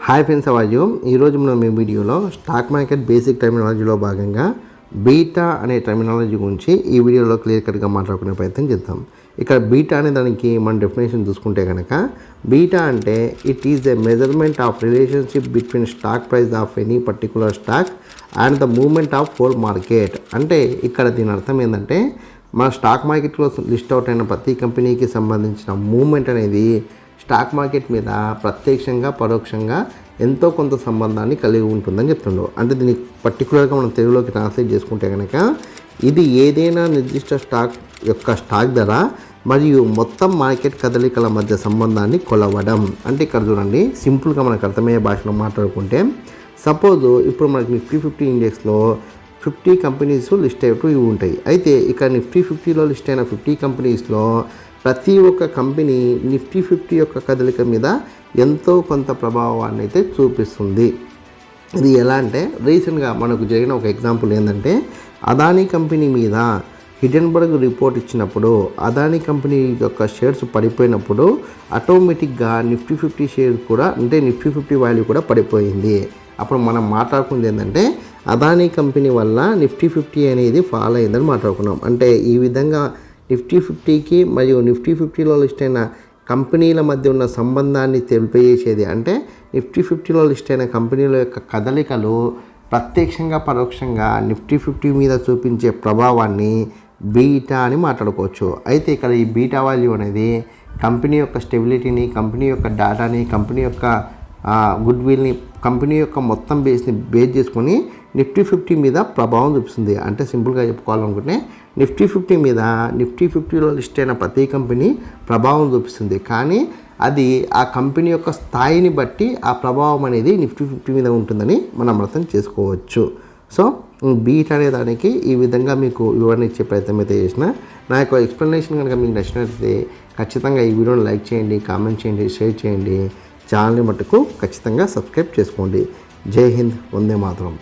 Hi friends, అవాజు ఈరోజు మనం మీ వీడియోలో స్టాక్ మార్కెట్ బేసిక్ టర్మినాలజీలో భాగంగా బీటా అనే టర్మినాలజీ గురించి ఈ వీడియోలో క్లియర్ కట్గా మాట్లాడుకునే ప్రయత్నం చేద్దాం. ఇక్కడ బీటా అనే దానికి మన డెఫినేషన్ చూసుకుంటే కనుక బీటా అంటే it is a measurement of relationship between stock price of any particular stock and the movement of whole market. అంటే ఇక్కడ దీని అర్థం ఏంటంటే మన స్టాక్ మార్కెట్లో లిస్ట్ అవుట్ అయిన ప్రతి కంపెనీకి సంబంధించిన మూవ్మెంట్ అనేది స్టాక్ మార్కెట్ మీద ప్రత్యక్షంగా పరోక్షంగా ఎంతో కొంత సంబంధాన్ని కలిగి ఉంటుందని చెప్తుండవు. అంటే దీన్ని పర్టికులర్గా మనం తెలుగులోకి ట్రాన్స్లేట్ చేసుకుంటే కనుక ఇది ఏదైనా నిర్దిష్ట స్టాక్ యొక్క స్టాక్ ధర మరియు మొత్తం మార్కెట్ కదలికల మధ్య సంబంధాన్ని కొలవడం. అంటే ఇక్కడ చూడండి, సింపుల్గా మనకు అర్థమయ్యే భాషలో మాట్లాడుకుంటే సపోజ్ ఇప్పుడు మనకి నిఫ్టీ 50 ఇండెక్స్లో 50 కంపెనీస్ లిస్ట్ అయ్యేట్టు ఇవి ఉంటాయి. అయితే ఇక్కడ నిఫ్టీ 50లో లిస్ట్ అయిన 50 కంపెనీస్లో ప్రతి ఒక్క కంపెనీ నిఫ్టీ 50 యొక్క కదలిక మీద ఎంతో కొంత ప్రభావాన్ని అయితే చూపిస్తుంది. ఇది ఎలా అంటే రీసెంట్గా మనకు జరిగిన ఒక ఎగ్జాంపుల్ ఏంటంటే అదానీ కంపెనీ మీద హిడెన్బర్గ్ రిపోర్ట్ ఇచ్చినప్పుడు అదానీ కంపెనీ యొక్క షేర్స్ పడిపోయినప్పుడు ఆటోమేటిక్గా నిఫ్టీ 50 షేర్ కూడా అంటే నిఫ్టీ 50 వాల్యూ కూడా పడిపోయింది. అప్పుడు మనం మాట్లాడుకుంది ఏంటంటే అదానీ కంపెనీ వల్ల నిఫ్టీ 50 అనేది ఫాల్ అయిందని మాట్లాడుకున్నాం. అంటే ఈ విధంగా నిఫ్టీ 50కి మరియు నిఫ్టీ 50లో లిస్ట్ అయిన కంపెనీల మధ్య ఉన్న సంబంధాన్ని తెలియజేసేది. అంటే నిఫ్టీ 50లో లిస్ట్ అయిన కంపెనీల యొక్క కదలికలు ప్రత్యక్షంగా పరోక్షంగా నిఫ్టీ 50 మీద చూపించే ప్రభావాన్ని బీటా అని మాట్లాడుకోవచ్చు. అయితే ఇక్కడ ఈ బీటా వాల్యూ అనేది కంపెనీ యొక్క స్టెబిలిటీని, కంపెనీ యొక్క డేటాని, కంపెనీ యొక్క గుడ్ విల్ని, కంపెనీ యొక్క మొత్తం బేస్ని బేస్ చేసుకొని నిఫ్టీ 50 మీద ప్రభావం చూపిస్తుంది. అంటే సింపుల్గా చెప్పుకోవాలనుకుంటే నిఫ్టీ 50 మీద నిఫ్టీ 50లో లిస్ట్ అయిన ప్రతి కంపెనీ ప్రభావం చూపిస్తుంది. కానీ అది ఆ కంపెనీ యొక్క స్థాయిని బట్టి ఆ ప్రభావం అనేది నిఫ్టీ 50 మీద ఉంటుందని మనం అర్థం చేసుకోవచ్చు. సో బీట్ అనే దానికి ఈ విధంగా మీకు వివరణ ఇచ్చే ప్రయత్నం అయితే చేసిన. నా యొక్క ఎక్స్ప్లెనేషన్ కనుక మీకు నచ్చినట్లయితే ఖచ్చితంగా ఈ వీడియోని లైక్ చేయండి, కామెంట్ చేయండి, షేర్ చేయండి. ఛానల్ని మట్టుకు ఖచ్చితంగా సబ్స్క్రైబ్ చేసుకోండి. జై హింద్, వందే మాతరం.